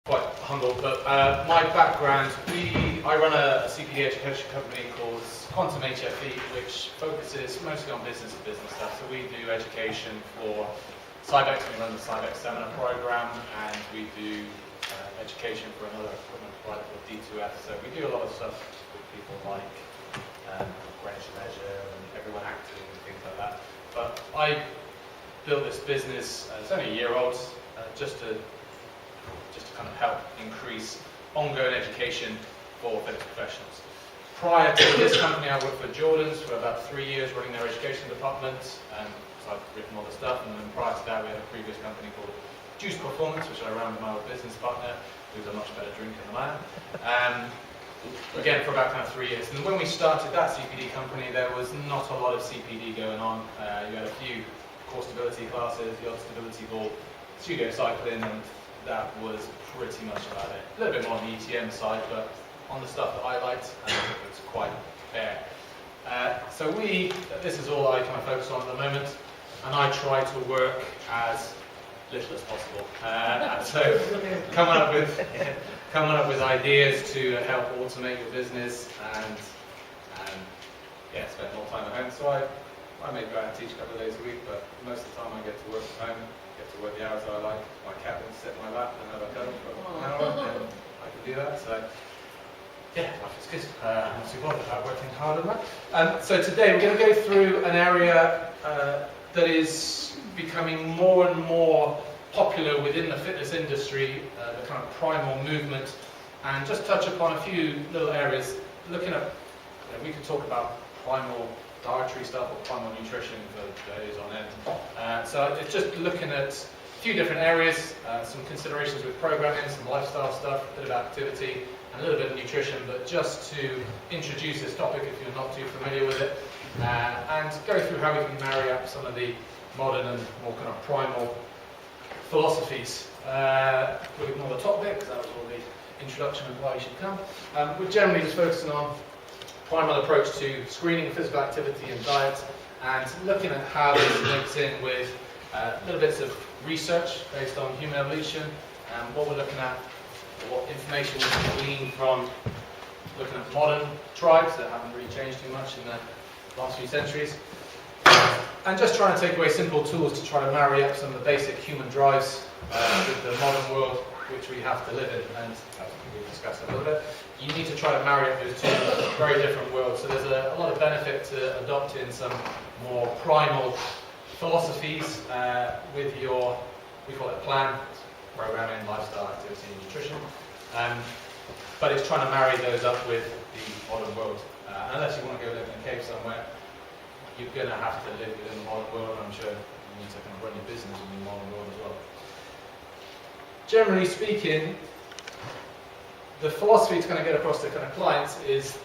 quite humble, but my background, I run a CPD education company called Quantum HFE, which focuses mostly on business-to-business stuff. So we do education for Cybex, we run the Cybex seminar program, and we do education for another equipment provider called D2F. So we do a lot of stuff with people like Greenwich Leisure and Everyone Acting and things like that. But I built this business, it's only a year old, just to kind of help increase ongoing education for fitness professionals. Prior to this company, I worked for Jordan's for about 3 years running their education department, so I've written all the stuff, and then prior to that we had a previous company called Juice Performance, which I ran with my old business partner, who's a much better drinker than I am. Again, for about kind of 3 years. And when we started that CPD company, there was not a lot of CPD going on. You had a few core stability classes, the odd stability ball, studio cycling, and that was pretty much about it. A little bit more on the ETM side, but on the stuff that I liked, I think it's quite fair. So this is all I kind of focus on at the moment, and I try to work as little as possible. So coming up with ideas to help automate your business and spend more time at home. So I may go out and teach a couple of days a week, but most of the time I get to work from home, get to work the hours I like. My cat will sit in my lap and have a cuddle for an hour, and I can do that. So yeah, life is good. I'm not too bothered about working hard on that. So today we're going to go through an area that is becoming more and more popular within the fitness industry, the kind of primal movement, and just touch upon a few little areas. Looking at, we could talk about primal dietary stuff or primal nutrition for days on end. So it's just looking at a few different areas, some considerations with programming, some lifestyle stuff, a bit of activity, and a little bit of nutrition, but just to introduce this topic if you're not too familiar with it, and go through how we can marry up some of the modern and more kind of primal philosophies. We'll ignore the top bit because that was all the introduction of why you should come. We're generally just focusing on primal approach to screening, physical activity and diet, and looking at how this links in with little bits of research based on human evolution, and what we're looking at, what information we can glean from looking at modern tribes that haven't really changed too much in the last few centuries, and just trying to take away simple tools to try to marry up some of the basic human drives with the modern world which we have to live in. And as we've discussed a little bit, you need to try to marry up those two very different worlds. So there's a lot of benefit to adopting some more primal philosophies with your, we call it plan, programming, lifestyle, activity and nutrition. But it's trying to marry those up with the modern world. Unless you want to go live in a cave somewhere, you're going to have to live within the modern world, and I'm sure you need to kind of run your business in the modern world as well. Generally speaking, the philosophy to kind of get across to kind of clients is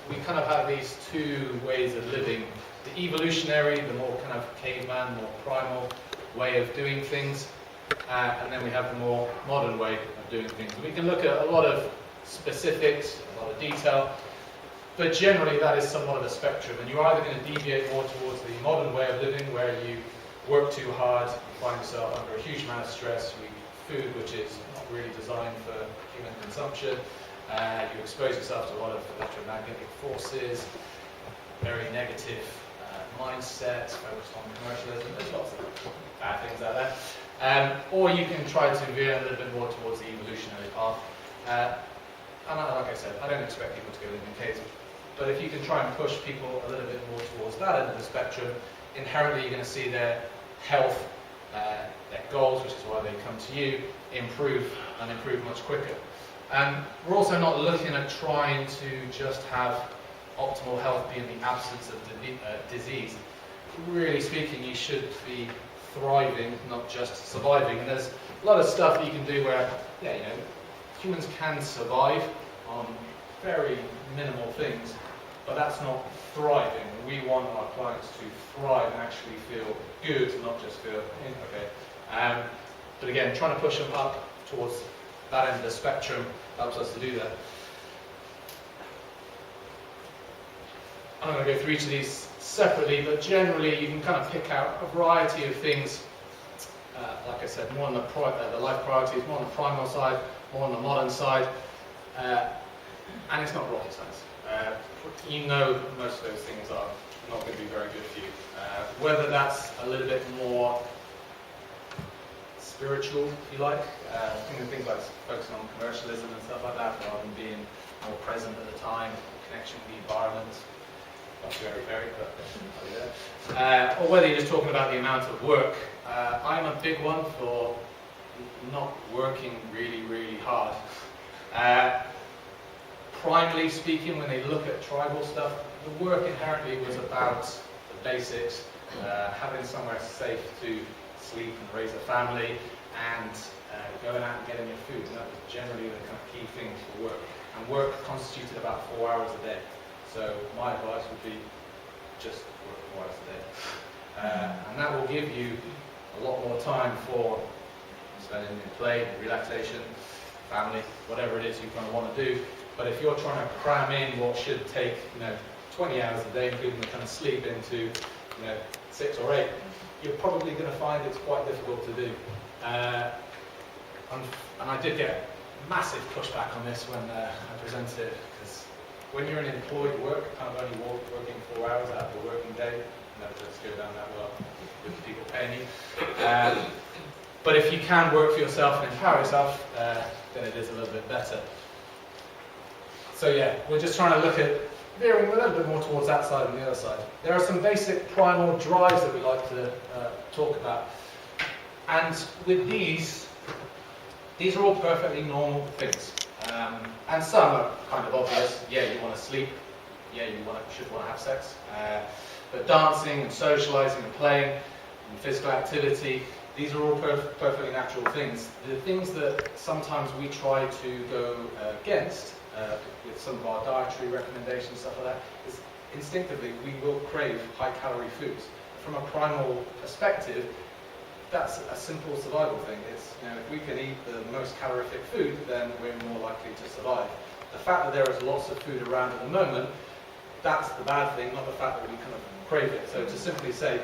we kind of have these two ways of living. The evolutionary, the more kind of caveman, more primal way of doing things, and then we have the more modern way of doing things. We can look at a lot of specifics, a lot of detail, but generally that is somewhat of a spectrum, and you're either going to deviate more towards the modern way of living where you work too hard, you find yourself under a huge amount of stress, you eat food which is not really designed for human consumption, you expose yourself to a lot of electromagnetic forces, very negative mindset, focused on commercialism, there's lots of bad things out there. Or you can try to veer a little bit more towards the evolutionary path. And like I said, I don't expect people to go live in caves, but if you can try and push people a little bit more towards that end of the spectrum, inherently you're going to see their health, their goals, which is why they come to you, improve and improve much quicker. We're also not looking at trying to just have optimal health be in the absence of disease. Really speaking, you should be thriving, not just surviving. And there's a lot of stuff you can do where, humans can survive on very minimal things, but that's not thriving. We want our clients to thrive and actually feel good, not just feel okay. But again, trying to push them up towards that end of the spectrum helps us to do that. I'm going to go through each of these separately, but generally you can kind of pick out a variety of things. Like I said, more on the life priorities, more on the primal side, more on the modern side, and it's not rocket science. You know most of those things are not going to be very good for you. Whether that's a little bit more spiritual, if you like, things like focusing on commercialism and stuff like that, rather than being more present at the time, connection with the environment. Not very, but yeah. Or whether you're just talking about the amount of work. I'm a big one for not working really, really hard. Primarily speaking, when they look at tribal stuff, the work inherently was about the basics, having somewhere safe to sleep and raise a family, and going out and getting your food. And that was generally the kind of key things for work. And work constituted about 4 hours a day. So my advice would be just work 4 hours a day. And that will give you a lot more time for spending in play, relaxation, family, whatever it is you kind of want to do. But if you're trying to cram in what should take 20 hours a day, including the kind of sleep, into 6 or 8, you're probably going to find it's quite difficult to do. And I did get massive pushback on this when I presented it, because when you're in employed work, kind of only working 4 hours out of the working day, never does go down that well with the people paying you. But if you can work for yourself and empower yourself, then it is a little bit better. So yeah, we're just trying to look at veering a little bit more towards that side than the other side. There are some basic primal drives that we like to talk about. And with these are all perfectly normal things. And some are kind of obvious. Yeah, you want to sleep. Yeah, you should want to have sex. But dancing and socializing and playing and physical activity, these are all perfectly natural things. The things that sometimes we try to go against with some of our dietary recommendations, stuff like that, is instinctively we will crave high-calorie foods. From a primal perspective, that's a simple survival thing. It's, if we can eat the most calorific food, then we're more likely to survive. The fact that there is lots of food around at the moment, that's the bad thing, not the fact that we kind of crave it. So to simply say,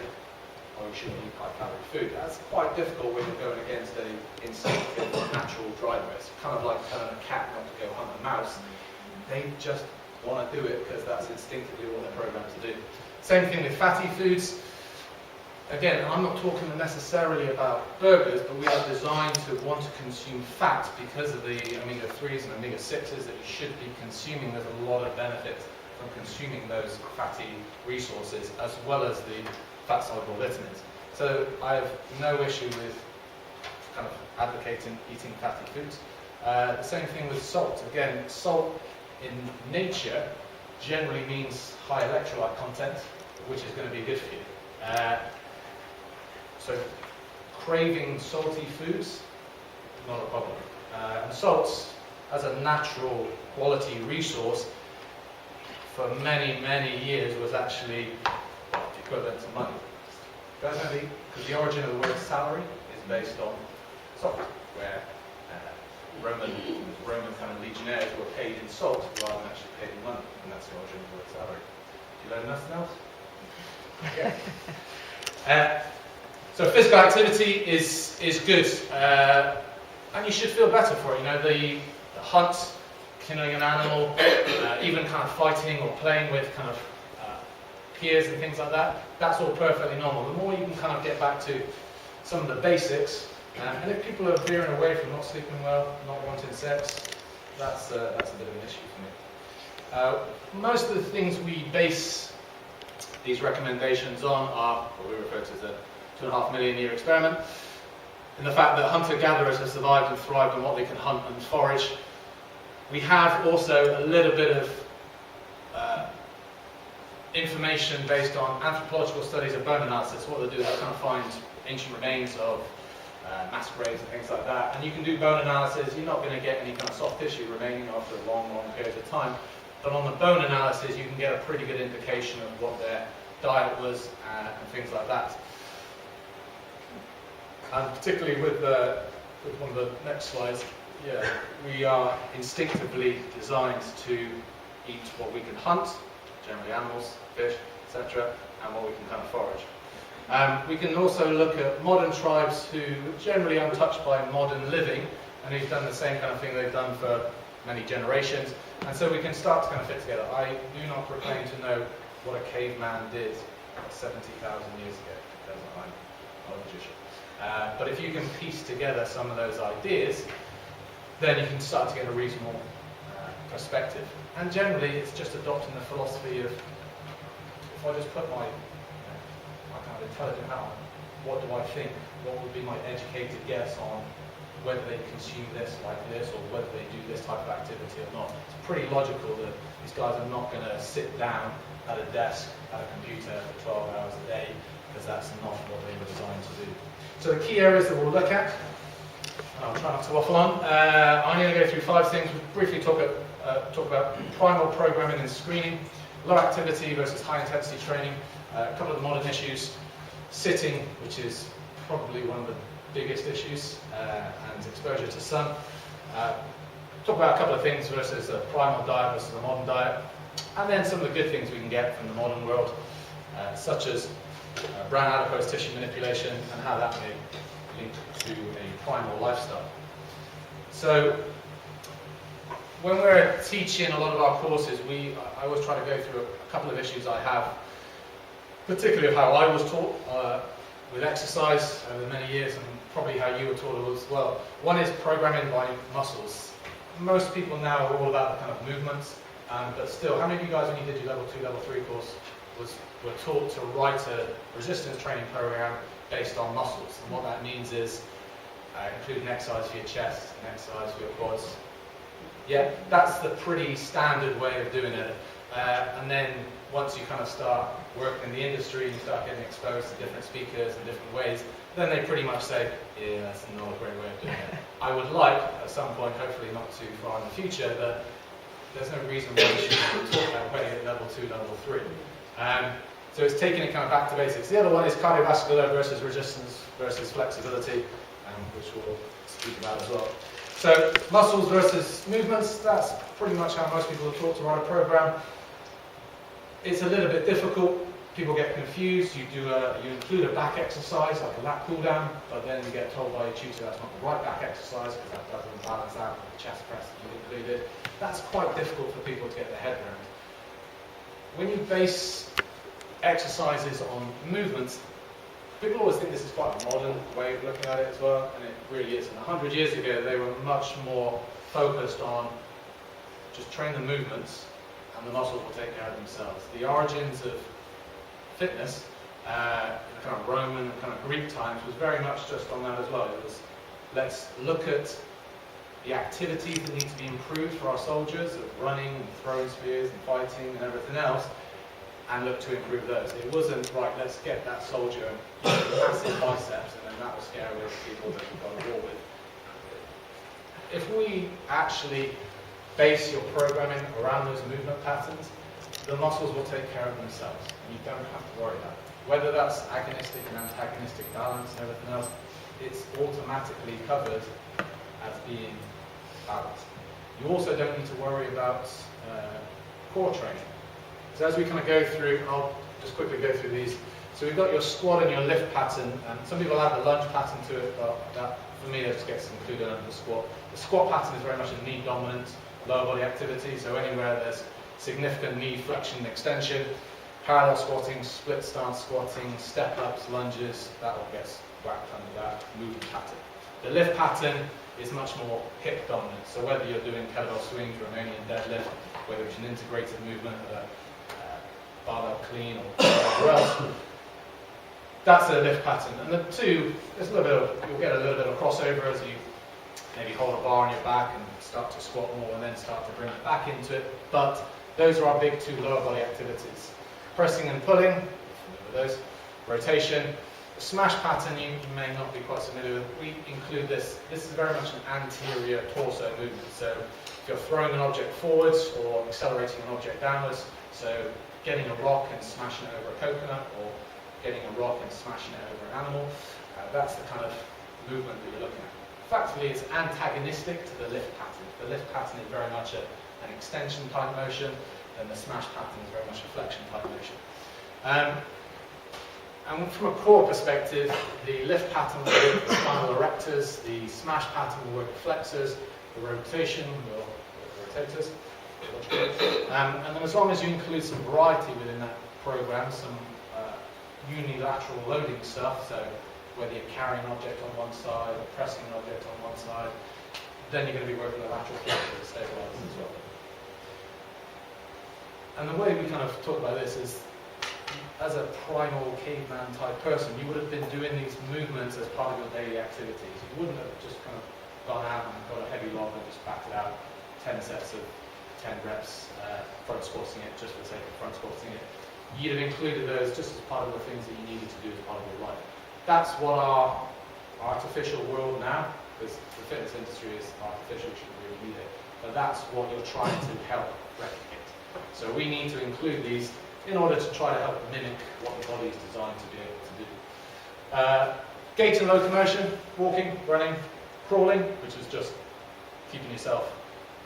oh, you shouldn't eat high-calorie food, that's quite difficult when you're going against an instinctive, natural driver. It's kind of like telling a cat not to go hunt a mouse. They just want to do it because that's instinctively what they're programmed to do. Same thing with fatty foods. Again, I'm not talking necessarily about burgers, but we are designed to want to consume fat because of the omega-3s and omega-6s that you should be consuming. There's a lot of benefit from consuming those fatty resources, as well as the fat-soluble vitamins. So I have no issue with kind of advocating eating fatty foods. The same thing with salt. Again, salt in nature generally means high electrolyte content, which is going to be good for you. So craving salty foods, not a problem. And salts, as a natural quality resource, for many, many years was actually equivalent to money. Personally, because the origin of the word salary is based on salt, where Roman kind of legionnaires were paid in salt rather than actually paid in money, and that's the origin of the word salary. Do you learn nothing else? Okay. So physical activity is good, and you should feel better for it. The hunt, killing an animal, even kind of fighting or playing with kind of peers and things like that, that's all perfectly normal. The more you can kind of get back to some of the basics, and if people are veering away from not sleeping well, not wanting sex, that's a bit of an issue for me. Most of the things we base these recommendations on are what we refer to as a 2.5 million year experiment, and the fact that hunter-gatherers have survived and thrived on what they can hunt and forage. We have also a little bit of information based on anthropological studies of bone analysis. What they do is they kind of find ancient remains of mass graves and things like that, and you can do bone analysis. You're not going to get any kind of soft tissue remaining after a long, long period of time, but on the bone analysis you can get a pretty good indication of what their diet was and things like that. And particularly with one of the next slides, we are instinctively designed to eat what we can hunt, generally animals, fish, etc., and what we can kind of forage. We can also look at modern tribes who are generally untouched by modern living, and he's done the same kind of thing they've done for many generations, and so we can start to kind of fit together. I do not proclaim to know what a caveman did 70,000 years ago, because I'm not a magician. But if you can piece together some of those ideas, then you can start to get a reasonable perspective. And generally, it's just adopting the philosophy of, if I just put my kind of intelligent hat on, what do I think? What would be my educated guess on whether they consume this like this, or whether they do this type of activity or not? It's pretty logical that these guys are not going to sit down at a desk, at a computer for 12 hours a day, because that's not what they were designed to do. So the key areas that we'll look at, I'll try not to waffle on. I'm going to go through 5 things. We'll briefly talk about primal programming and screening, low activity versus high intensity training, a couple of the modern issues, sitting, which is probably one of the biggest issues, and exposure to sun. Talk about a couple of things versus a primal diet versus a modern diet, and then some of the good things we can get from the modern world, such as brown adipose tissue manipulation and how that may link to a primal lifestyle. So when we're teaching a lot of our courses, I always try to go through a couple of issues I have, particularly of how I was taught with exercise over many years, and probably how you were taught as well. One is programming by muscles. Most people now are all about the kind of movements, but still, how many of you guys, when you did your level 2, level 3 course, were taught to write a resistance training program based on muscles? And what that means is include an exercise for your chest, an exercise for your quads. Yeah, that's the pretty standard way of doing it. And then once you kind of start working in the industry, you start getting exposed to different speakers and different ways, then they pretty much say, yeah, that's not a great way of doing it. I would like, at some point, hopefully not too far in the future, that there's no reason why we shouldn't talk about weighing at level 2, level 3. So it's taking it kind of back to basics. The other one is cardiovascular versus resistance versus flexibility, which we'll speak about as well. So muscles versus movements, that's pretty much how most people are taught to write a program. It's a little bit difficult. People get confused. You include a back exercise, like a lat cool down, but then you get told by your tutor that's not the right back exercise because that doesn't balance out with the chest press that you included. That's quite difficult for people to get their head around. When you base exercises on movements, people always think this is quite a modern way of looking at it as well, and it really isn't. 100 years ago, they were much more focused on just train the movements, and the muscles will take care of themselves. The origins of fitness, in the kind of Roman and kind of Greek times, was very much just on that as well. It was, let's look at the activities that need to be improved for our soldiers, of running and throwing spears and fighting and everything else, and look to improve those. It wasn't, right, let's get that soldier massive biceps, and then that will scare away the people that we've got to war with. If we actually base your programming around those movement patterns, the muscles will take care of themselves, and you don't have to worry about it. Whether that's agonistic and antagonistic balance and everything else, it's automatically covered as being balanced. You also don't need to worry about core training. So as we kind of go through, I'll just quickly go through these. So we've got your squat and your lift pattern, and some people add the lunge pattern to it, but that, for me, that just gets included under the squat. The squat pattern is very much a knee dominant lower body activity, so anywhere there's significant knee flexion and extension, parallel squatting, split stance squatting, step ups, lunges, that all gets whacked under that movement pattern. The lift pattern is much more hip dominant, so whether you're doing kettlebell swings, Romanian deadlift, whether it's an integrated movement, barbell clean or whatever else, that's a lift pattern. And the two, there's a little bit of, you'll get a little bit of crossover as you maybe hold a bar on your back and start to squat more and then start to bring it back into it. But those are our big 2 lower body activities. Pressing and pulling, familiar with those. Rotation. The smash pattern you may not be quite familiar with. We include this. This is very much an anterior torso movement. So if you're throwing an object forwards or accelerating an object downwards, so getting a rock and smashing it over a coconut, or getting a rock and smashing it over an animal, that's the kind of movement that you're looking at. Effectively, it's antagonistic to the lift pattern. The lift pattern is very much an extension type motion, and the smash pattern is very much a flexion type motion. And from a core perspective, the lift pattern will work with spinal erectors, the smash pattern will work with flexors, the rotation will work with rotators. And then as long as you include some variety within that program, some unilateral loading stuff, so whether you're carrying an object on one side or pressing an object on one side, then you're going to be working with lateral flexors and stabilizers as well. And the way we kind of talk about this is, as a primal caveman type person, you would have been doing these movements as part of your daily activities. You wouldn't have just kind of gone out and got a heavy log and just backed it out 10 sets of 10 reps front squatting it just for the sake of front squatting it. You'd have included those just as part of the things that you needed to do as part of your life. That's what our artificial world now, because the fitness industry is artificial, you shouldn't really need it, but that's what you're trying to help replicate. So we need to include these in order to try to help mimic what the body is designed to be able to do. Gait and locomotion, walking, running, crawling, which is just keeping yourself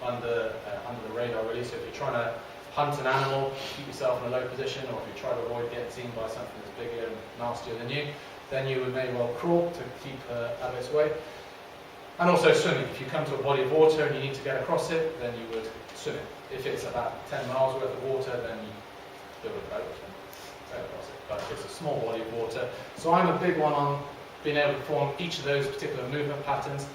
under the radar really. So if you're trying to hunt an animal, keep yourself in a low position, or if you try to avoid getting seen by something that's bigger and nastier than you, then you would may well crawl to keep out of its way. And also swimming. If you come to a body of water and you need to get across it, then you would swim it. If it's about 10 miles worth of water, then you do a boat and sail across it. But it's a small body of water. So I'm a big one on being able to perform each of those particular movement patterns.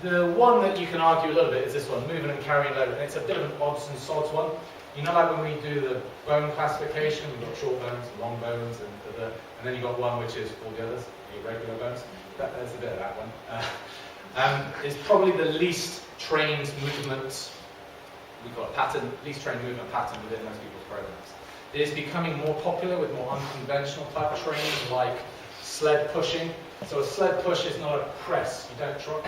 The one that you can argue a little bit is this one, moving and carrying load. And it's a bit of an odds and sods one. You know, like when we do the bone classification, we've got short bones, long bones, and then you've got one which is all the others, the irregular bones. There's a bit of that one. It's probably the least trained movement, we've got a pattern, least trained movement pattern within most people's programs. It is becoming more popular with more unconventional type training, like sled pushing. So a sled push is not a press. You don't try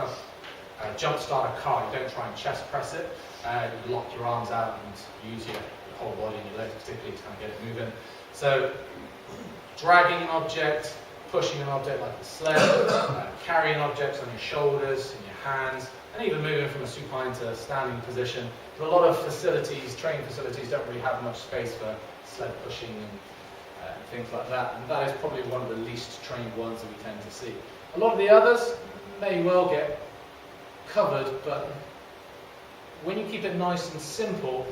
to jump start a car. You don't try and chest press it. You lock your arms out and use your whole body and your legs particularly to kind of get it moving. So dragging an object, pushing an object like a sled, carrying objects on your shoulders and your hands, and even moving from a supine to a standing position. But a lot of facilities, training facilities, don't really have much space for sled pushing and things like that. And that is probably one of the least trained ones that we tend to see. A lot of the others may well get covered, but when you keep it nice and simple,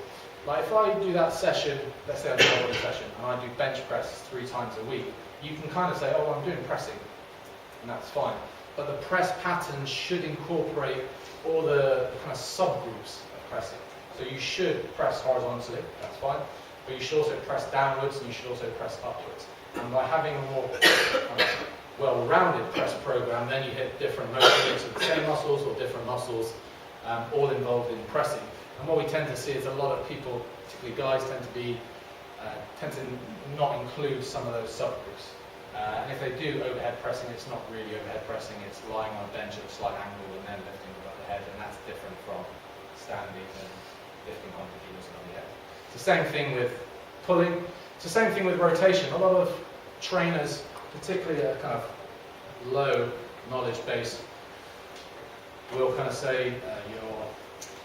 like if I do that session, let's say I'm doing a session, and I do bench press 3 times a week, you can kind of say, oh, I'm doing pressing, and that's fine. But the press pattern should incorporate all the kind of subgroups of pressing. So you should press horizontally, that's fine, but you should also press downwards and you should also press upwards. And by having a more well-rounded press program, then you hit different motor units of the same muscles or different muscles all involved in pressing. And what we tend to see is a lot of people, particularly guys, tend to not include some of those subgroups. And if they do overhead pressing, it's not really overhead pressing, it's lying on a bench at a slight angle and then lifting above the head, and that's different from standing and lifting 100 kilos above the head. It's the same thing with pulling, it's the same thing with rotation. A lot of trainers, particularly at kind of low knowledge base, will kind of say your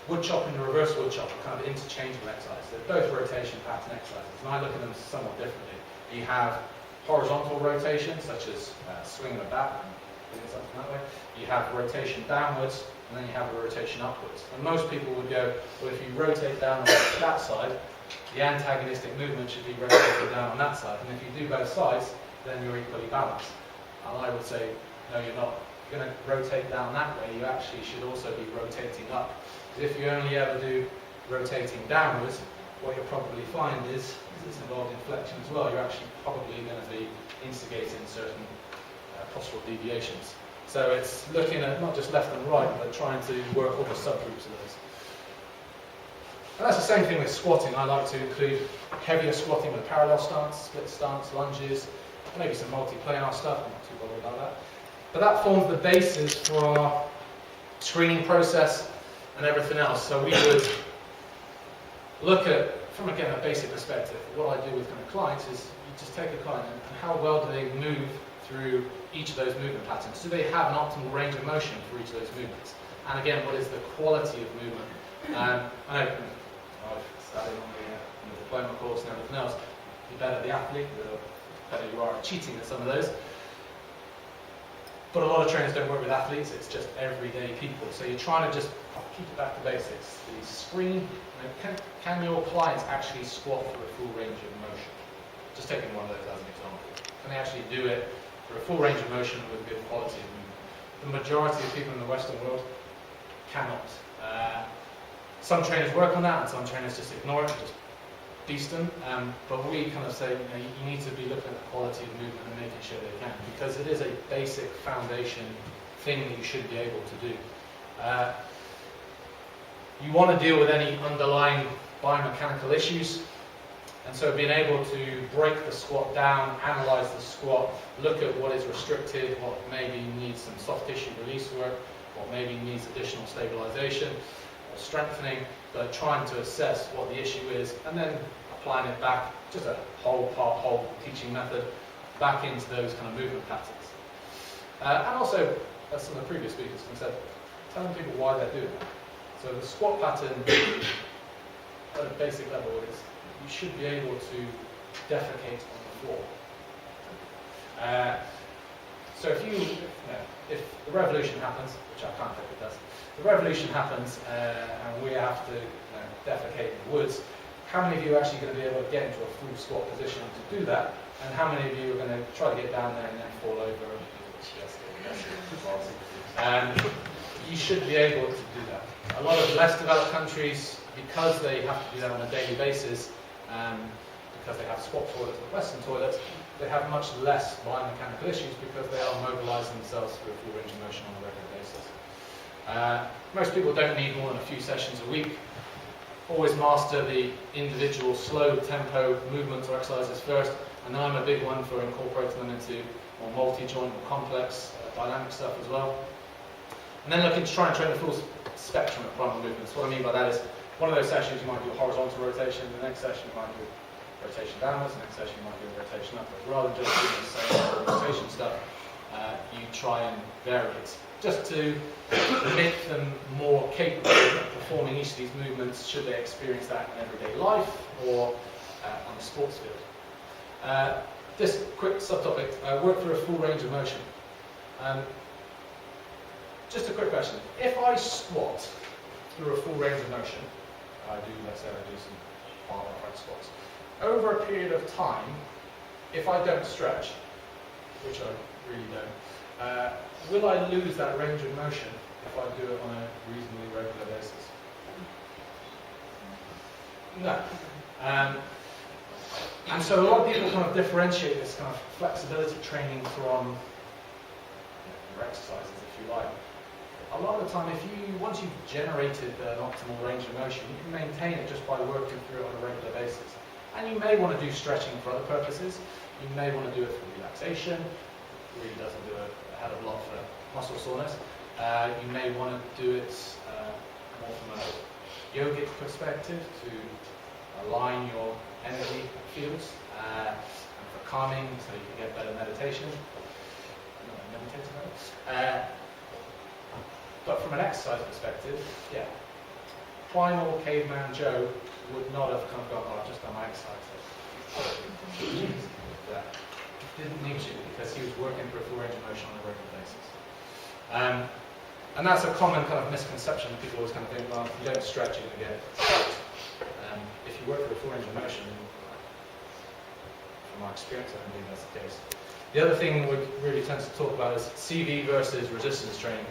wood chop and your reverse wood chop are kind of interchangeable exercises. They're both rotation pattern exercises, and I look at them somewhat differently. You have horizontal rotation, such as swinging a bat and doing something that way. You have rotation downwards, and then you have a rotation upwards. And most people would go, well, if you rotate down on that side, the antagonistic movement should be rotated down on that side. And if you do both sides, then you're equally balanced. And I would say, no, you're not. If you're going to rotate down that way, you actually should also be rotating up. Because if you only ever do rotating downwards, what you'll probably find is it's involved in flexion as well. You're actually probably going to be instigating certain postural deviations. So it's looking at not just left and right, but trying to work all the subgroups of those. And that's the same thing with squatting. I like to include heavier squatting with parallel stance, split stance, lunges, maybe some multi-planar stuff. I'm not too bothered about that. But that forms the basis for our screening process and everything else. So we would look at, from again a basic perspective, what I do with kind of clients is you just take a client and how well do they move through each of those movement patterns. Do they have an optimal range of motion for each of those movements? And again, what is the quality of movement? I know I've studied on the diploma course and everything else. The better the athlete, the whether you are cheating at some of those. But a lot of trainers don't work with athletes, it's just everyday people. So you're trying to just keep it back to basics. The screen, can your clients actually squat through a full range of motion? Just taking one of those as an example. Can they actually do it through a full range of motion with good quality of movement? The majority of people in the Western world cannot. Some trainers work on that, and some trainers just ignore it, just beast them. But we kind of say, you need to be looking at the quality of movement and making sure they can, because it is a basic foundation thing that you should be able to do. You want to deal with any underlying biomechanical issues, and so being able to break the squat down, analyze the squat, look at what is restricted, what maybe needs some soft tissue release work, what maybe needs additional stabilization or strengthening, but trying to assess what the issue is, and then applying it back, just a whole teaching method, back into those kind of movement patterns. And also, as some of the previous speakers have said, telling people why they're doing it. So the squat pattern at a basic level is you should be able to defecate on the floor. So if the revolution happens, which I can't think it does, the revolution happens and we have to defecate in the woods, how many of you are actually going to be able to get into a full squat position to do that? And how many of you are going to try to get down there and then fall over? And you should be able to do that. A lot of less developed countries, because they have to do that on a daily basis, because they have squat toilets or Western toilets, they have much less biomechanical issues because they are mobilizing themselves through a full range of motion on a regular basis. Most people don't need more than a few sessions a week. Always master the individual slow tempo movements or exercises first, and then I'm a big one for incorporating them into more multi-joint or complex dynamic stuff as well. And then looking to try and train the full spectrum of primal movements. What I mean by that is, one of those sessions you might do a horizontal rotation, the next session you might do rotation downwards, the next session you might do a rotation upwards. Rather than just doing the same rotation stuff, you try and vary it, just to make them more capable of performing each of these movements should they experience that in everyday life or on the sports field. This quick subtopic, work through a full range of motion. Just a quick question. If I squat through a full range of motion, let's say I do some barbell front squats, over a period of time, if I don't stretch, which I really don't, will I lose that range of motion if I do it on a reasonably regular basis? No. And so a lot of people kind of differentiate this kind of flexibility training from exercises, if you like. A lot of the time, once you've generated an optimal range of motion, you can maintain it just by working through it on a regular basis. And you may want to do stretching for other purposes. You may want to do it for relaxation. It really doesn't do a hell of a lot for muscle soreness. You may want to do it more from a yogic perspective to align your energy fields and for calming, so you can get better meditation. But from an exercise perspective, yeah, primal caveman Joe would not have come and gone, oh, I've just done my exercise. Didn't need to, because he was working for a full range of motion on a regular basis. And that's a common kind of misconception. People always kind of think, well, if you don't stretch, you're going to get it. If you work for a full range of motion, from my experience, I don't think that's the case. The other thing we really tend to talk about is CV versus resistance training.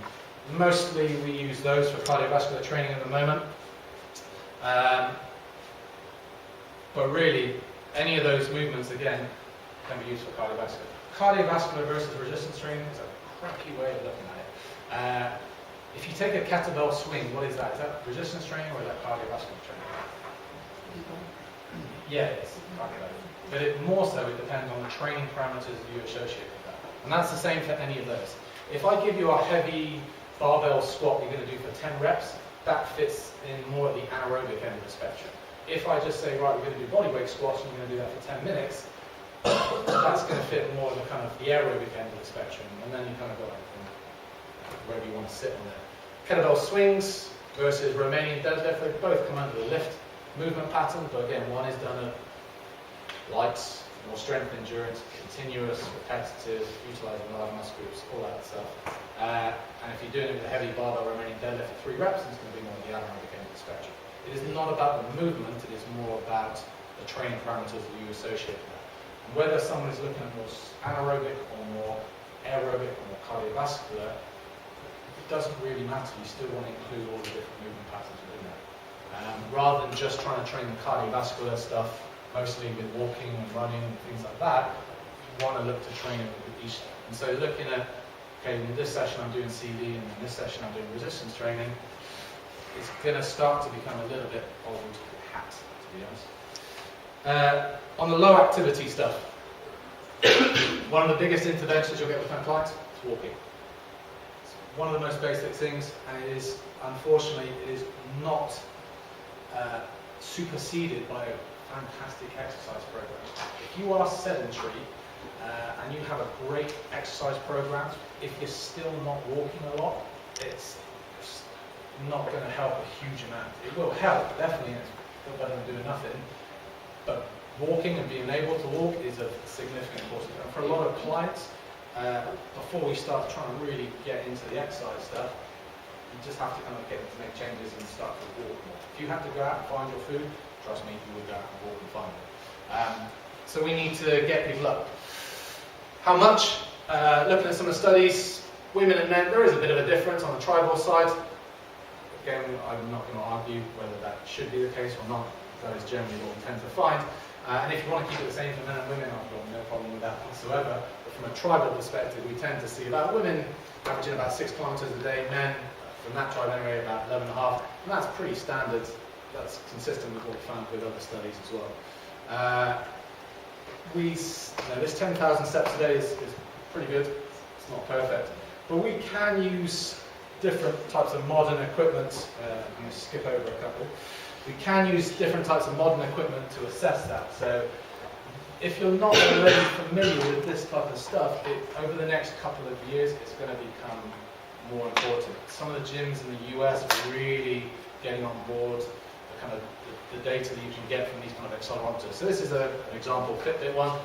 Mostly we use those for cardiovascular training at the moment. But really, any of those movements, again, can be used for cardiovascular. Cardiovascular versus resistance training is a cracky way of looking at it. If you take a kettlebell swing, what is that? Is that resistance training or is that cardiovascular training? Yeah, it is. But more so, it depends on the training parameters you associate with that. And that's the same for any of those. If I give you a heavy barbell squat you're going to do for 10 reps, that fits in more at the anaerobic end of the spectrum. If I just say, right, we're going to do bodyweight squats and you're going to do that for 10 minutes, that's going to fit more in the kind of the aerobic end of the spectrum. And then you kind of go wherever you want to sit on there. Kettlebell swings versus Romanian deadlift, they both come under the lift movement pattern, but again, one is done at lights, more strength endurance, continuous, repetitive, utilising large muscle groups, all that stuff. And if you're doing it with a heavy barbell remaining deadlift for 3 reps, it's going to be more the anaerobic end of the spectrum. It is not about the movement, it is more about the training parameters that you associate with that. And whether someone is looking at more anaerobic or more aerobic or more cardiovascular, it doesn't really matter. You still want to include all the different movement patterns within that. Rather than just trying to train the cardiovascular stuff, mostly with walking and running and things like that, you want to look to train it with each. And so looking at, okay, in this session I'm doing CV and in this session I'm doing resistance training, it's going to start to become a little bit old hat, to be honest. On the low activity stuff, one of the biggest interventions you'll get with my clients is walking. It's one of the most basic things, and it is, unfortunately, it is not superseded by a fantastic exercise program. If you are sedentary and you have a great exercise program, if you're still not walking a lot, it's not going to help a huge amount. It will help, definitely, it's still better than doing nothing, but walking and being able to walk is of significant importance. And for a lot of clients, before we start trying to really get into the exercise stuff, you just have to kind of get them to make changes and start to walk more. If you have to go out and find your food, trust me, you will go out and walk and find it. So we need to get people up. How much? Looking at some of the studies, women and men, there is a bit of a difference on the tribal side. Again, I'm not going to argue whether that should be the case or not. That is generally what we tend to find. And if you want to keep it the same for men and women, I've got no problem with that whatsoever. But from a tribal perspective, we tend to see about women averaging about 6 kilometers a day, men, from that tribe anyway, about 11.5. And that's pretty standard. That's consistent with what we found with other studies as well. This 10,000 steps a day is pretty good. It's not perfect. But we can use different types of modern equipment. I'm going to skip over a couple. We can use different types of modern equipment to assess that. So if you're not already familiar with this type of stuff, over the next couple of years, it's going to become more important. Some of the gyms in the US are really getting on board the data that you can get from these kind of accelerometers. So this is an example Fitbit one.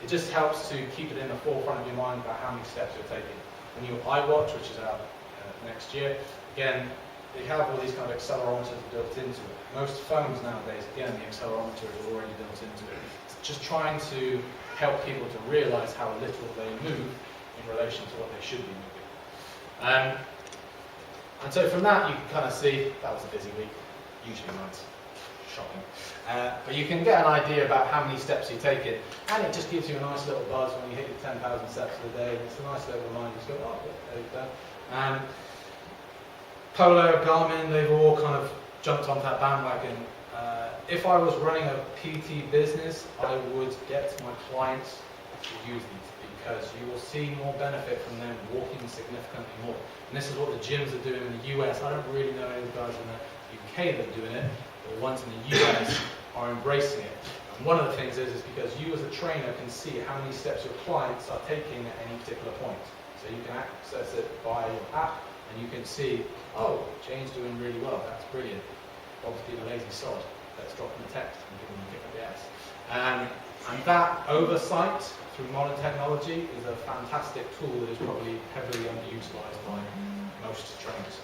It just helps to keep it in the forefront of your mind about how many steps you're taking. The new iWatch, which is out next year, again, they have all these kind of accelerometers built into it. Most phones nowadays, again, the accelerometer is already built into it. It's just trying to help people to realize how little they move in relation to what they should be moving. And so from that, you can kind of see, that was a busy week, usually nights, shocking. But you can get an idea about how many steps you're taking, and it just gives you a nice little buzz when you hit your 10,000 steps a day. It's a nice little reminder to go, oh, there you go. Polo, Garmin, they've all kind of jumped onto that bandwagon. If I was running a PT business, I would get my clients to use these because you will see more benefit from them walking significantly more. And this is what the gyms are doing in the US. I don't really know any guys in the UK that are doing it, but the ones in the US are embracing it. And one of the things is because you as a trainer can see how many steps your clients are taking at any particular point. So you can access it via your app, and you can see, oh, Jane's doing really well, that's brilliant. Bob's being a lazy sod, let's drop him a text and give him a kick of the ass. And that oversight through modern technology is a fantastic tool that is probably heavily underutilized by most trainers.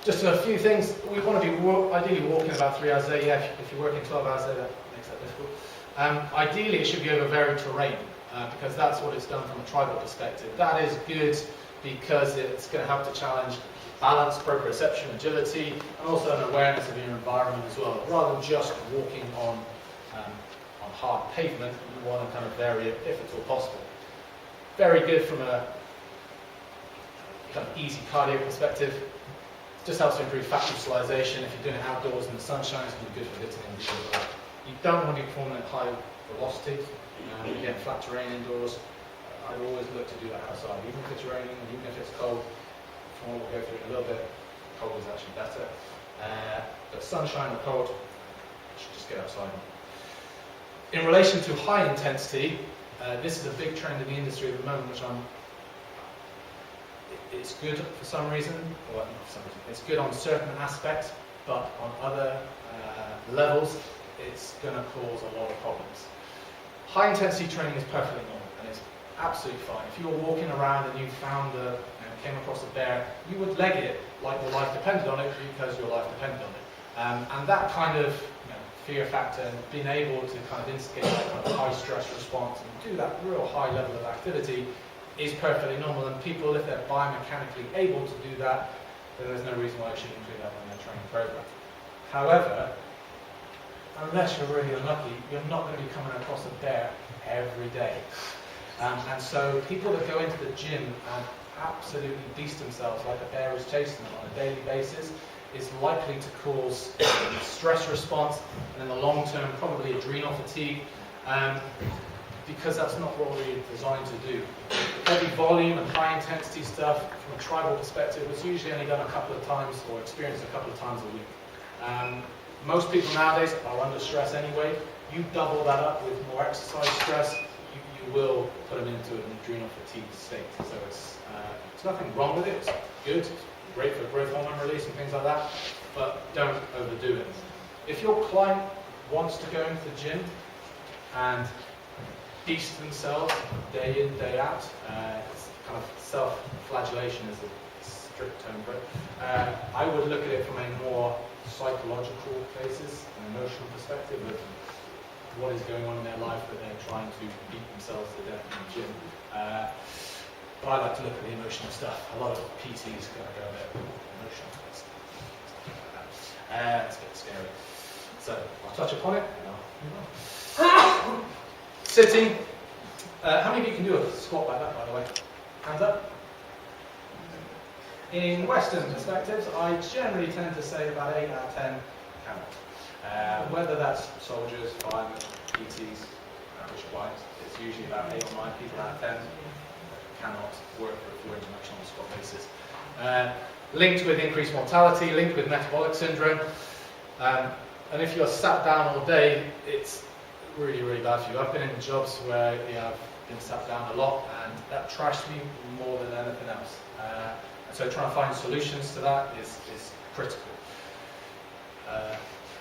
Just a few things, we want to be ideally walking about 3 hours a day. Yeah, if you're working 12 hours a day, that makes that difficult. Ideally, it should be over varied terrain, because that's what it's done from a tribal perspective. That is good because it's going to help to challenge balance, proprioception, agility, and also an awareness of your environment as well. Rather than just walking on hard pavement, you want to kind of vary it if at all possible. Very good from a kind of easy cardio perspective. It just helps to improve fat utilization. If you're doing it outdoors in the sunshine, it's going to be good for vitamin D as well. You don't want to be performing at high velocity. Again, flat terrain indoors, I'd always look to do that outside. Even if it's raining, even if it's cold, we'll go through it a little bit, cold is actually better. But sunshine or cold, you should just get outside. In relation to high intensity, this is a big trend in the industry at the moment, which it's good for some reason, or not for some reason, it's good on certain aspects, but on other levels, it's going to cause a lot of problems. High intensity training is perfectly normal, and it's absolutely fine. If you were walking around and you found came across a bear, you would leg it like your life depended on it, because your life depended on it. And that kind of fear factor and being able to kind of instigate that kind of high stress response and do that real high level of activity is perfectly normal. And people, if they're biomechanically able to do that, then there's no reason why they shouldn't include that in their training program. However, unless you're really unlucky, you're not going to be coming across a bear every day. And so people that go into the gym and absolutely beast themselves like a bear is chasing them on a daily basis is likely to cause stress response, and in the long term probably adrenal fatigue, because that's not what we're designed to do. Heavy volume and high intensity stuff from a tribal perspective was usually only done a couple of times or experienced a couple of times a week. Most people nowadays are under stress anyway. You double that up with more exercise stress, you will put them into an adrenal fatigue state. So there's nothing wrong with it. It's good. It's great for growth hormone release and things like that. But don't overdo it. If your client wants to go into the gym and beast themselves day in, day out, it's kind of self-flagellation is a strict term for it. I would look at it from a more psychological basis, an emotional perspective of what is going on in their life that they're trying to beat themselves to death in the gym. But I like to look at the emotional stuff. A lot of PTs kind of go a bit emotional. It's a bit scary. So I'll touch upon it and I'll move on. Sitting. How many of you can do a squat like that, by the way? Hands up. In Western perspectives, I generally tend to say about 8 out of 10 cannot. Whether that's soldiers, firemen, PTs, average clients, it's usually about 8 or 9 people out of 10 cannot work for a full range of motion on a squat basis. Linked with increased mortality, linked with metabolic syndrome. And if you're sat down all day, it's really, really bad for you. I've been in jobs where I've been sat down a lot, and that trashed me more than anything else. So trying to find solutions to that is critical.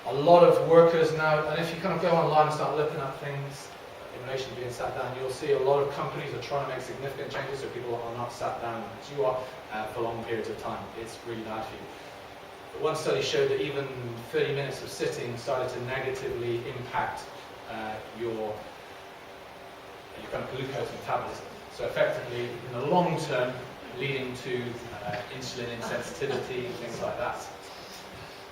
A lot of workers now, and if you kind of go online and start looking at things in relation to being sat down, you'll see a lot of companies are trying to make significant changes so people are not sat down as you are for long periods of time. It's really bad for you. But one study showed that even 30 minutes of sitting started to negatively impact your kind of glucose metabolism. So effectively, in the long term, leading to insulin insensitivity and things like that.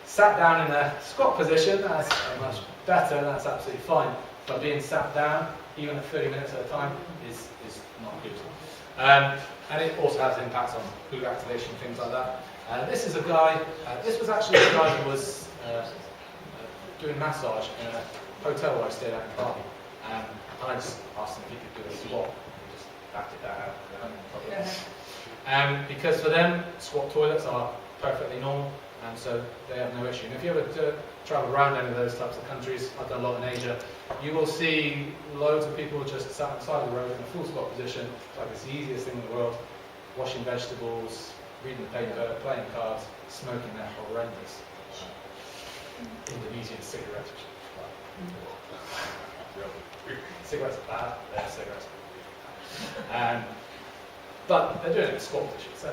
Sat down in a squat position, that's much better, that's absolutely fine. But being sat down, even at 30 minutes at a time, is not good. And it also has impacts on glute activation, things like that. This is a guy, this was actually a guy who was doing massage in a hotel where I stayed at in Bali. And I just asked him if he could do a squat. He just backed it out. Because for them, squat toilets are perfectly normal, and so they have no issue. And if you ever travel around any of those types of countries, I've done a lot in Asia, you will see loads of people just sat on the side of the road in a full squat position. It's like it's the easiest thing in the world. Washing vegetables, reading the paper, playing cards, smoking their horrendous Indonesian cigarettes. Cigarettes are bad, they're cigarettes are really bad. But they're doing it in a squat position, so.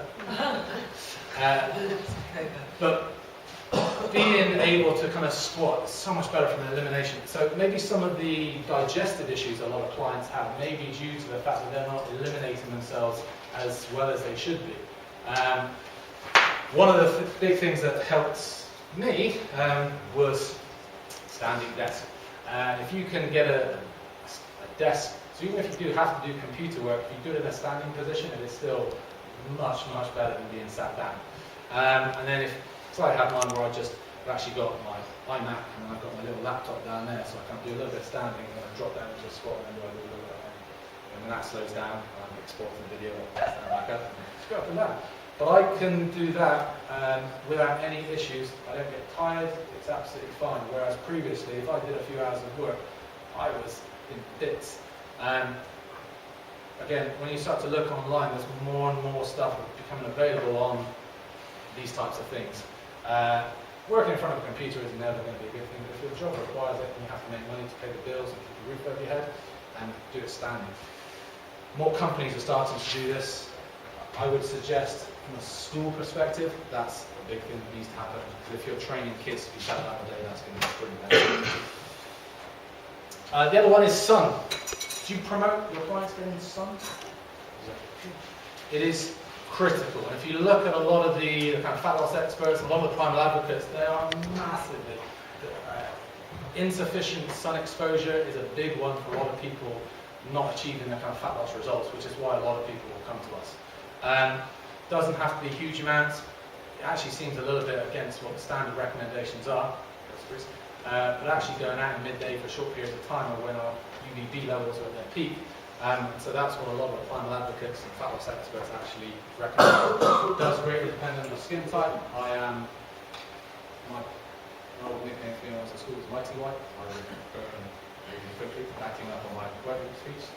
But being able to kind of squat is so much better from an elimination. So maybe some of the digestive issues a lot of clients have may be due to the fact that they're not eliminating themselves as well as they should be. One of the big things that helped me was standing desk. If you can get a desk, so even if you do have to do computer work, if you do it in a standing position, it is still much, much better than being sat down. And then so I have mine where I've actually got my iMac and I've got my little laptop down there, so I can do a little bit of standing and then I drop down into a squat and then do a little bit of that. And when that slows down, I'm exporting the video and stand back up and just go up and down. But I can do that without any issues. I don't get tired, it's absolutely fine. Whereas previously, if I did a few hours of work, I was in bits. Again, when you start to look online, there's more and more stuff becoming available on these types of things. working in front of a computer is never going to be a good thing, but if your job requires it and you have to make money to pay the bills and keep the roof over your head, and do it standing. More companies are starting to do this. I would suggest, from a school perspective, that's a big thing that needs to happen. Because if you're training kids to be 7 hours a day, that's going to be pretty bad. The other one is sun. Do you promote your clients getting sun? It is critical. And if you look at a lot of the kind of fat loss experts, a lot of the primal advocates, they are massively. Insufficient sun exposure is a big one for a lot of people not achieving their kind of fat loss results, which is why a lot of people will come to us. Doesn't have to be huge amounts. It actually seems a little bit against what the standard recommendations are. But actually going out in midday for short periods of time are when our UVB levels are at their peak. So that's what a lot of the primal advocates and fat loss experts actually recommend. It does greatly depend on your skin type. My old nickname for me when I was at school was Mighty White. I would burn really quickly, acting up on my wedding speech.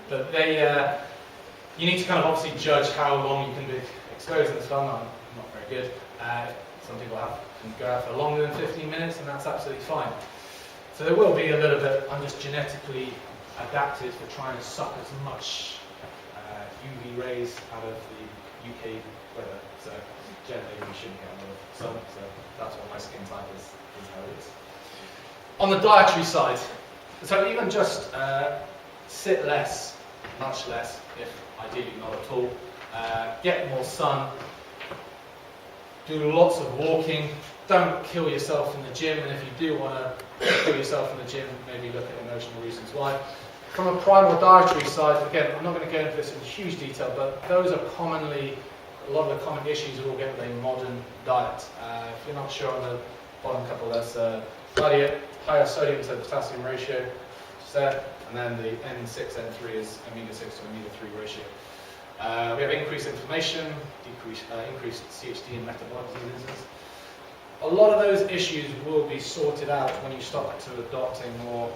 But you need to kind of obviously judge how long you can be exposed in the sun. I'm not very good. Some people can go out for longer than 15 minutes, and that's absolutely fine. So there will be a little bit, I'm just genetically adapted for trying to suck as much UV rays out of the UK weather. So generally we shouldn't get a lot of sun, so that's what my skin type is how it is. On the dietary side, so even just sit less, much less, if ideally not at all, get more sun, do lots of walking, don't kill yourself in the gym, and if you do want to kill yourself in the gym, maybe look at emotional reasons why. From a primal dietary side, again, I'm not going to go into this in huge detail, but those are commonly, a lot of the common issues that we'll get with a modern diet. If you're not sure on the bottom couple, that's higher sodium to potassium ratio, and then the N6, N3 is omega-6 to omega-3 ratio. We have increased inflammation, increased CHD and metabolic diseases. A lot of those issues will be sorted out when you start to adopt a more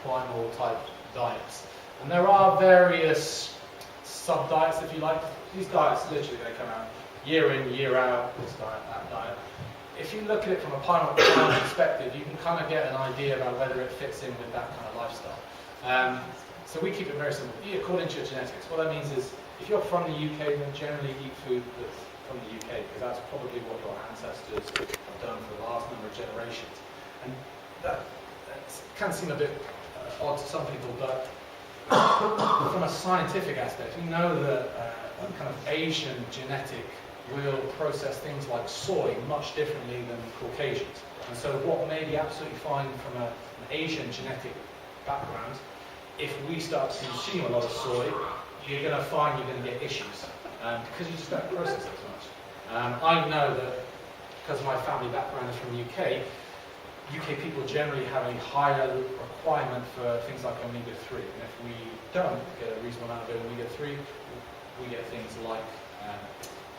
primal type diets. And there are various sub-diets, if you like. These diets, literally, they come out year in, year out, this diet, that diet. If you look at it from a primal perspective, you can kind of get an idea about whether it fits in with that kind of lifestyle. So we keep it very simple. Eat according to your genetics. What that means is, if you're from the UK, then generally eat food that's from the UK, because that's probably what your ancestors have done for the last number of generations. And that can seem a bit odd to some people, but from a scientific aspect, we know that kind of Asian genetic will process things like soy much differently than Caucasians. And so what may be absolutely fine from an Asian genetic background, if we start to consume a lot of soy, you're going to find you're going to get issues because you just don't process it as much. I know that because my family background is from the UK people generally have a higher requirement for things like omega-3. And if we don't get a reasonable amount of omega-3, we get things like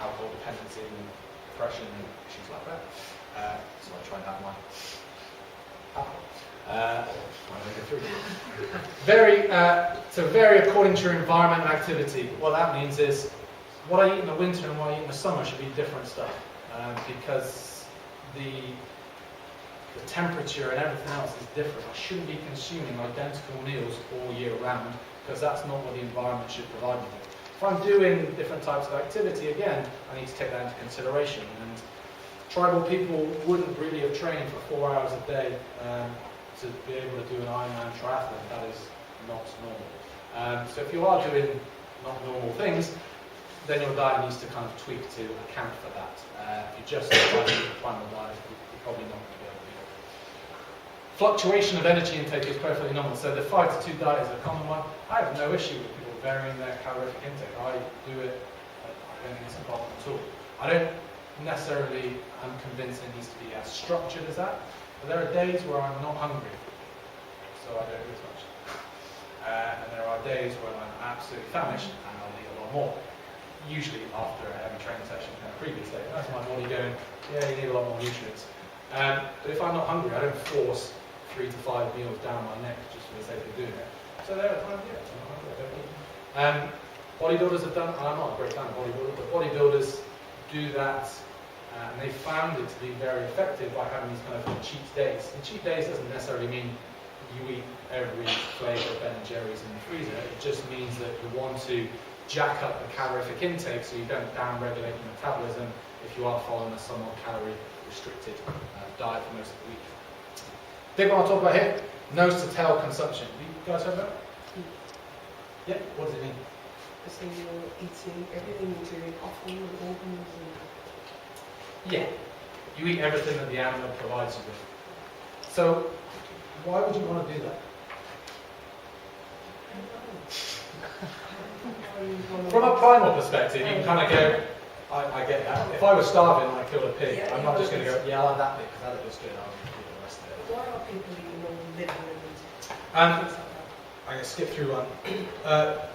alcohol dependency and depression and issues like that. So I tried that one. So vary according to your environment and activity. What that means is, what I eat in the winter and what I eat in the summer should be different stuff, because the temperature and everything else is different. I shouldn't be consuming identical meals all year round, because that's not what the environment should provide me with. If I'm doing different types of activity, again, I need to take that into consideration. And tribal people wouldn't really have trained for 4 hours a day to be able to do an Ironman triathlon. That is not normal. So if you are doing not normal things, then your diet needs to kind of tweak to account for that. If you just try to eat a primal diet, you're probably not going to be able to do it. Fluctuation of energy intake is perfectly normal. So the 5-to-2 diet is a common one. I have no issue with people varying their calorific intake. I do it. I don't think it's a problem at all. I don't necessarily, I'm convinced it needs to be as structured as that. But there are days where I'm not hungry, so I don't eat as much. And there are days when I'm absolutely famished and I'll eat a lot more. Usually after a heavy training session than a previous day. That's my body going, yeah, you need a lot more nutrients. But if I'm not hungry, I don't force 3 to 5 meals down my neck just for the sake of doing it. So there are times, yeah, I'm not hungry, I don't eat. Bodybuilders have done, and I'm not a great fan of bodybuilders, but bodybuilders do that And they found it to be very effective by having these kind of cheat days. And cheat days doesn't necessarily mean you eat every flavour of Ben & Jerry's in the freezer. It just means that you want to jack up the calorific intake so you don't down-regulate your metabolism if you are following a somewhat calorie-restricted diet for most of the week. Big one I'll talk about here, nose to tail consumption. Have you guys heard that? Yeah, what does it mean? So you're eating everything into an offal and organs and... Yeah, you eat everything that the animal provides you with. So, why would you want to do that? From a primal perspective, you can kind of go, I get that. If I was starving and I killed a pig, Yeah, I'm not just going to go, yeah, I'll have that bit because that looks good, I'll do the rest of it. Why are people eating more liver and things Um, like that? I'm going to skip through one.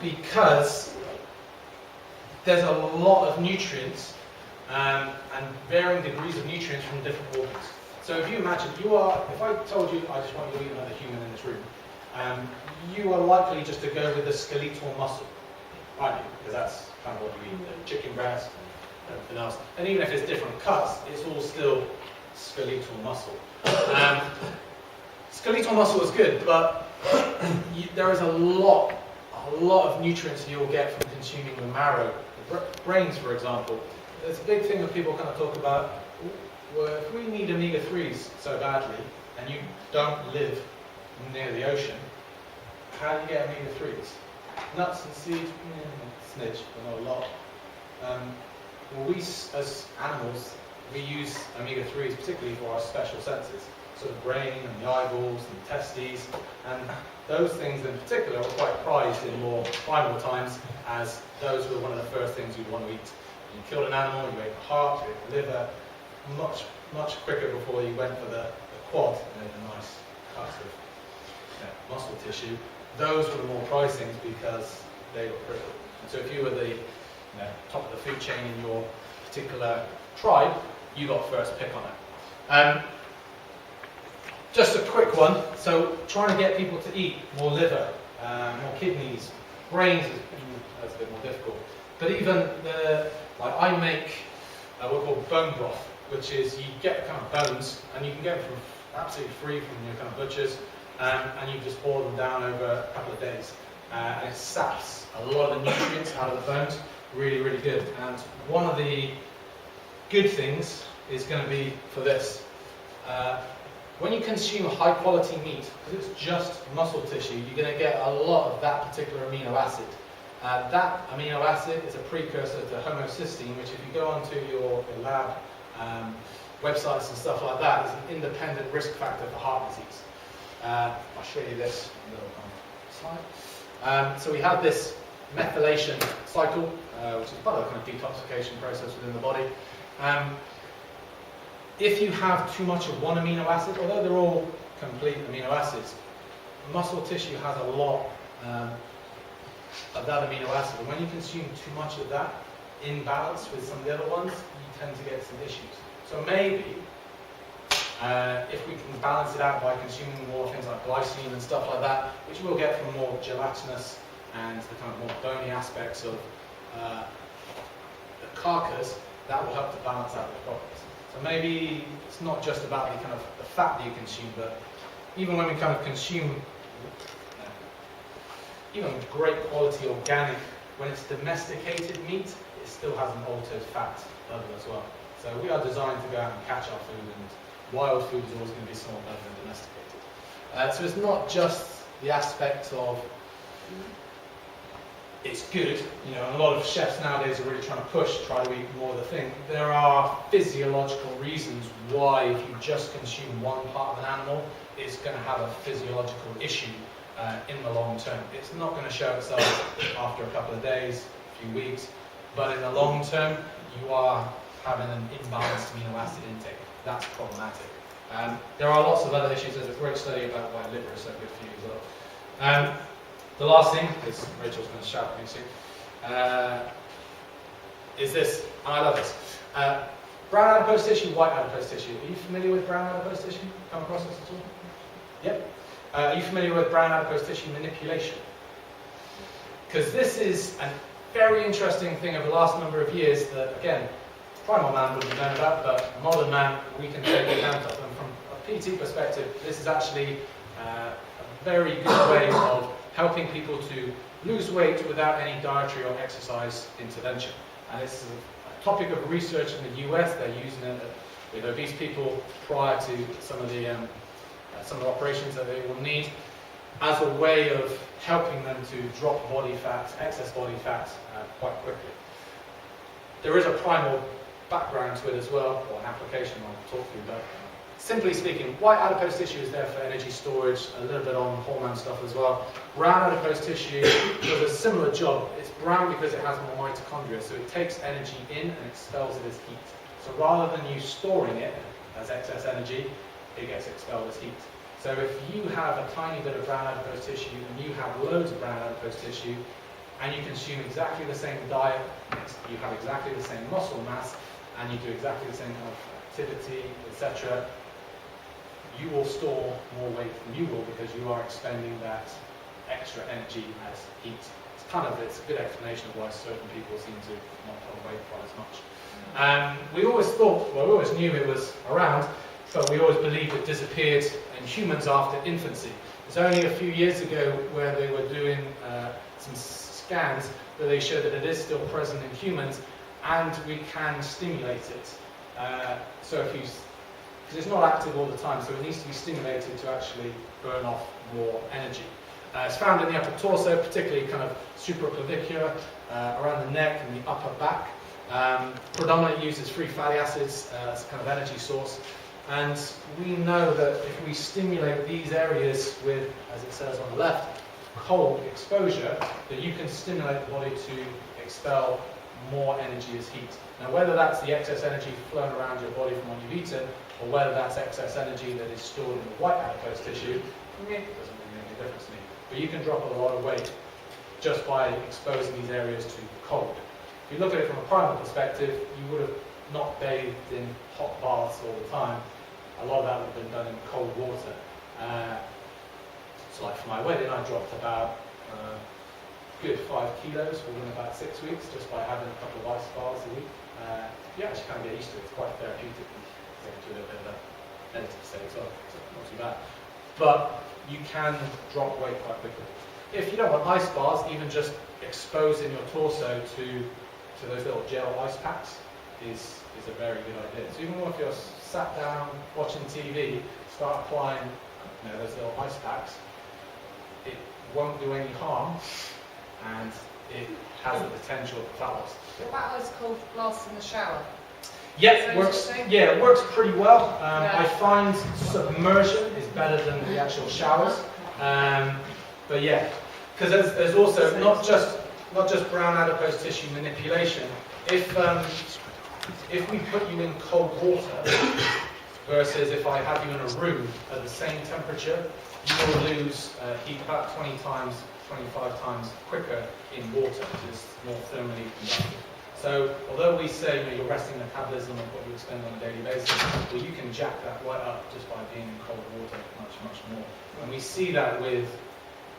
Because there's a lot of nutrients and varying degrees of nutrients from different organs. So if you imagine, if I told you I just want you to eat another human in this room, you are likely just to go with the skeletal muscle, aren't you? Because that's kind of what you eat, the chicken breast and everything else. And even if it's different cuts, it's all still skeletal muscle. Skeletal muscle is good, but there is a lot of nutrients you'll get from consuming the marrow. The brains, for example. There's a big thing that people kind of talk about, well, if we need omega-3s so badly, and you don't live near the ocean, how do you get omega-3s? Nuts and seeds, snitch, but not a lot. Well, we, as animals, we use omega-3s particularly for our special senses. So the brain and the eyeballs and the testes, and those things in particular are quite prized in more primal times, as those were one of the first things you'd want to eat. You killed an animal, you ate the heart, you ate the liver, much quicker before you went for the quad and ate a nice cut of muscle tissue. Those were the more prized things because they were critical. And so if you were the top of the food chain in your particular tribe, you got first pick on it. Just a quick one. So trying to get people to eat more liver, more kidneys, brains, that's a bit more difficult. But even I make what we call bone broth, which is you get kind of bones and you can get them from absolutely free from your kind of butchers, and you just boil them down over a couple of days, and it saps a lot of the nutrients out of the bones. Really, really good. And one of the good things is going to be for this. When you consume high quality meat, because it's just muscle tissue, you're going to get a lot of that particular amino acid. That amino acid is a precursor to homocysteine, which if you go onto your lab websites and stuff like that, is an independent risk factor for heart disease. I'll show you this little slide. So we have this methylation cycle, which is part of the kind of detoxification process within the body. If you have too much of one amino acid, although they're all complete amino acids, muscle tissue has a lot of that amino acid. And when you consume too much of that in balance with some of the other ones, you tend to get some issues. So maybe if we can balance it out by consuming more things like glycine and stuff like that, which we'll get from more gelatinous and the kind of more bony aspects of the carcass, that will help to balance out the problems. So maybe it's not just about the kind of the fat that you consume, but even when we kind of consume even great quality organic, when it's domesticated meat, it still has an altered fat level as well. So we are designed to go out and catch our food, and wild food is always going to be somewhat better than domesticated. So it's not just the aspect of it's good, and a lot of chefs nowadays are really trying to try to eat more of the thing. There are physiological reasons why if you just consume one part of an animal, it's going to have a physiological issue in the long term. It's not going to show itself after a couple of days, a few weeks, but in the long term, you are having an imbalanced amino acid intake. That's problematic. There are lots of other issues. There's a great study about why liver is so good for you as well. The last thing, because Rachel's going to shout at me soon, is this, and I love this. Brown adipose tissue, white adipose tissue. Are you familiar with brown adipose tissue? Come across this at all? Yep. Are you familiar with brown adipose tissue manipulation? Because this is a very interesting thing over the last number of years that, again, primal man wouldn't have known about, but modern man, we can take account of. And from a PT perspective, this is actually a very good way of helping people to lose weight without any dietary or exercise intervention. And it's a topic of research in the US. They're using it with obese people prior to some of the operations that they will need, as a way of helping them to drop body fat, excess body fat, quite quickly. There is a primal background to it as well, or an application I'll talk through, but simply speaking, white adipose tissue is there for energy storage, a little bit on hormone stuff as well. Brown adipose tissue does a similar job. It's brown because it has more mitochondria, so it takes energy in and expels it as heat. So rather than you storing it as excess energy, it gets expelled as heat. So if you have a tiny bit of brown adipose tissue and you have loads of brown adipose tissue, and you consume exactly the same diet, you have exactly the same muscle mass, and you do exactly the same kind of activity, etc., you will store more weight than you will because you are expending that extra energy as heat. It's a good explanation of why certain people seem to not hold weight quite as much. We always thought, well, we always knew it was around, but we always believed it disappeared in humans after infancy. It's only a few years ago where they were doing some scans where they showed that it is still present in humans and we can stimulate it. Because it's not active all the time, so it needs to be stimulated to actually burn off more energy. It's found in the upper torso, particularly kind of supraclavicular, around the neck and the upper back. Predominantly uses free fatty acids as a kind of energy source. And we know that if we stimulate these areas with, as it says on the left, cold exposure, that you can stimulate the body to expel more energy as heat. Now, whether that's the excess energy flown around your body from what you've eaten, or whether that's excess energy that is stored in the white adipose tissue, doesn't really make a difference to me. But you can drop a lot of weight just by exposing these areas to cold. If you look at it from a primal perspective, you would have not bathed in hot baths all the time. A lot of that would have been done in cold water. So like for my wedding, I dropped about good 5 kilos within about 6 weeks just by having a couple of ice baths a week. You actually kind of get used to it. It's quite therapeutic. To a little bit of a negative state as well, so not too bad. But you can drop weight quite quickly. If you don't want ice baths, even just exposing your torso to those little gel ice packs is a very good idea. So even if you're sat down watching TV, start applying those little ice packs, it won't do any harm and it has the potential for fat loss. What about ice cold baths in the shower? Yeah, it works pretty well. I find submersion is better than the actual showers. But yeah, because there's also not just brown adipose tissue manipulation. If we put you in cold water versus if I have you in a room at the same temperature, you will lose heat about 20 times, 25 times quicker in water, which is more thermally conductive. So although we say you're resting the metabolism of what you expend on a daily basis, well, you can jack that right up just by being in cold water much, much more. And we see that with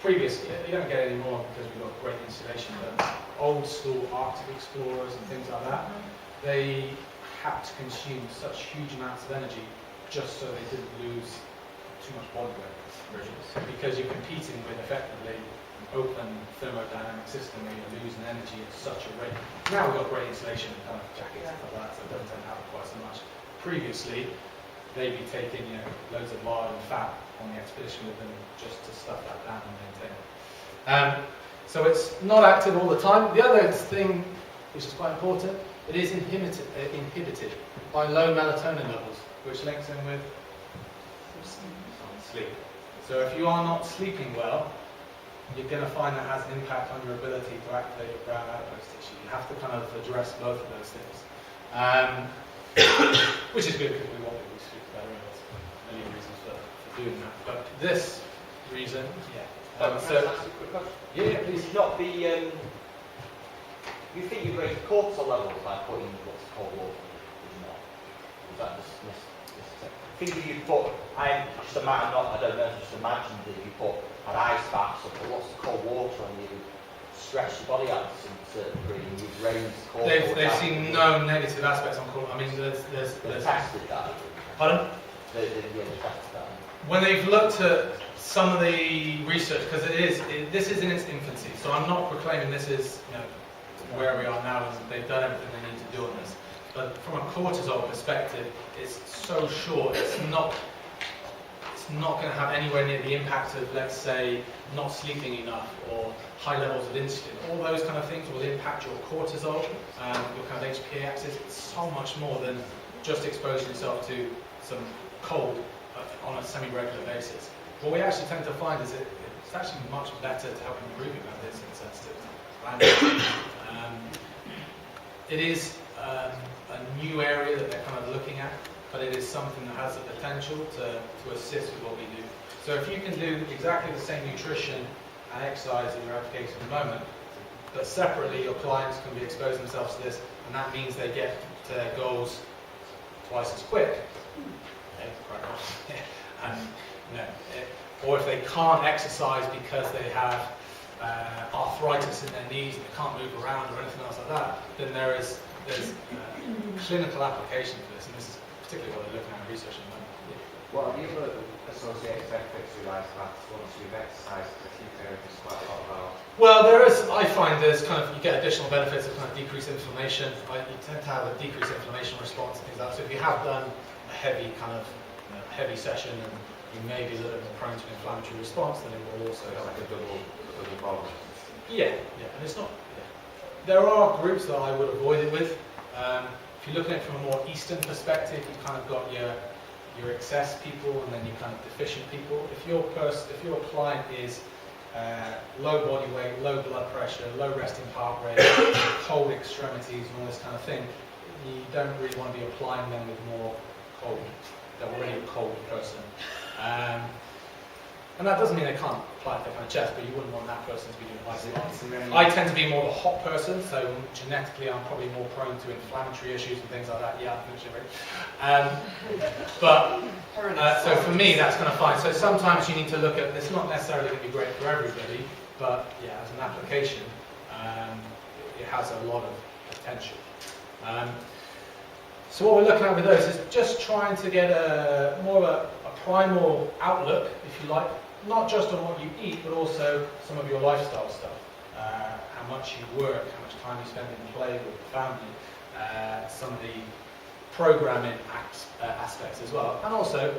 previously, you don't get any more because we've got great insulation, but old school Arctic explorers and things like that, they had to consume such huge amounts of energy just so they didn't lose too much body weight, because you're competing with effectively open thermodynamic system where you're losing energy at such a rate. Now we've got great insulation and kind of jackets and stuff like that, so it doesn't tend to happen quite so much. Previously, they'd be taking loads of lard and fat on the expedition with them just to stuff that down and maintain it. So it's not active all the time. The other thing, which is quite important, it is inhibited by low melatonin levels, which links in with sleep. So if you are not sleeping well, you're going to find that has an impact on your ability to activate your brown adipose tissue. You have to kind of address both of those things, which is good because we want people to sleep better, and there's many reasons for doing that. But this reason, Can I ask a quick question? Yeah, please. It's not the. You think you raise cortisol levels by putting what's called water? Would you not? Is that just think if you put, I don't know, just imagine that if you put an ice bath or put lots of cold water on you, stretch your body out to some certain degree and you've raised cortisol. They've seen no negative aspects on cortisol. I mean, there's tested that. pardon? They've tested that. When they've looked at some of the research, because this is in its infancy, so I'm not proclaiming this is where we are now and they've done everything they need to do on this. But from a cortisol perspective, it's so short, it's not going to have anywhere near the impact of, let's say, not sleeping enough or high levels of insulin. All those kind of things will impact your cortisol, your kind of HPA axis. It's so much more than just exposing yourself to some cold on a semi-regular basis. What we actually tend to find is it's actually much better to help improve your kind of insulin sensitivity. It is a new area that they're kind of looking at, but it is something that has the potential to assist with what we do. So if you can do exactly the same nutrition and exercise in your application at the moment, but separately your clients can be exposing themselves to this, and that means they get to their goals twice as quick. Okay, crack on. And, or if they can't exercise because they have arthritis in their knees and they can't move around or anything else like that, then there's clinical application for this, and this is particularly what they're looking at in research at the moment. What have you got associated benefits with life once you've exercised? I think there is quite a lot about. Well, I find there's you get additional benefits of decreased inflammation. You tend to have a decreased inflammation response and things like that. So if you have done a heavy heavy session and you may be a little more prone to an inflammatory response, then it will also help. Like a double bonus. Yeah, and it's not. Yeah. There are groups that I would avoid it with. If you're looking at it from a more Eastern perspective, you've kind of got your excess people and then your kind of deficient people. If your client is low body weight, low blood pressure, low resting heart rate, cold extremities, and all this kind of thing, you don't really want to be applying them with more cold. They're already a cold person. And that doesn't mean they can't apply it to their kind of chest, but you wouldn't want that person to be doing ice baths. I tend to be more of a hot person, so genetically I'm probably more prone to inflammatory issues and things like that. Yeah, I'm shivering. So for me, that's kind of fine. So sometimes you need to look at, it's not necessarily going to be great for everybody, but yeah, as an application, it has a lot of potential. So what we're looking at with those is just trying to get more of a primal outlook, if you like, not just on what you eat, but also some of your lifestyle stuff. How much you work, how much time you spend in play with the family, some of the programming aspects as well. And also,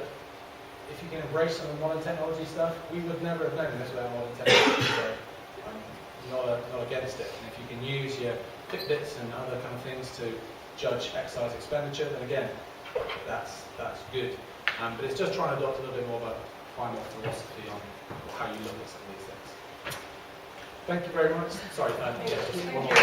if you can embrace some of the modern technology stuff, we would never have known this without modern technology. So I'm not against it. And if you can use your Fitbits and other kind of things to judge exercise expenditure, then again, that's good. But it's just trying to adopt a little bit more of a primal philosophy on how you look at some of these things. Thank you very much. Sorry, just one more.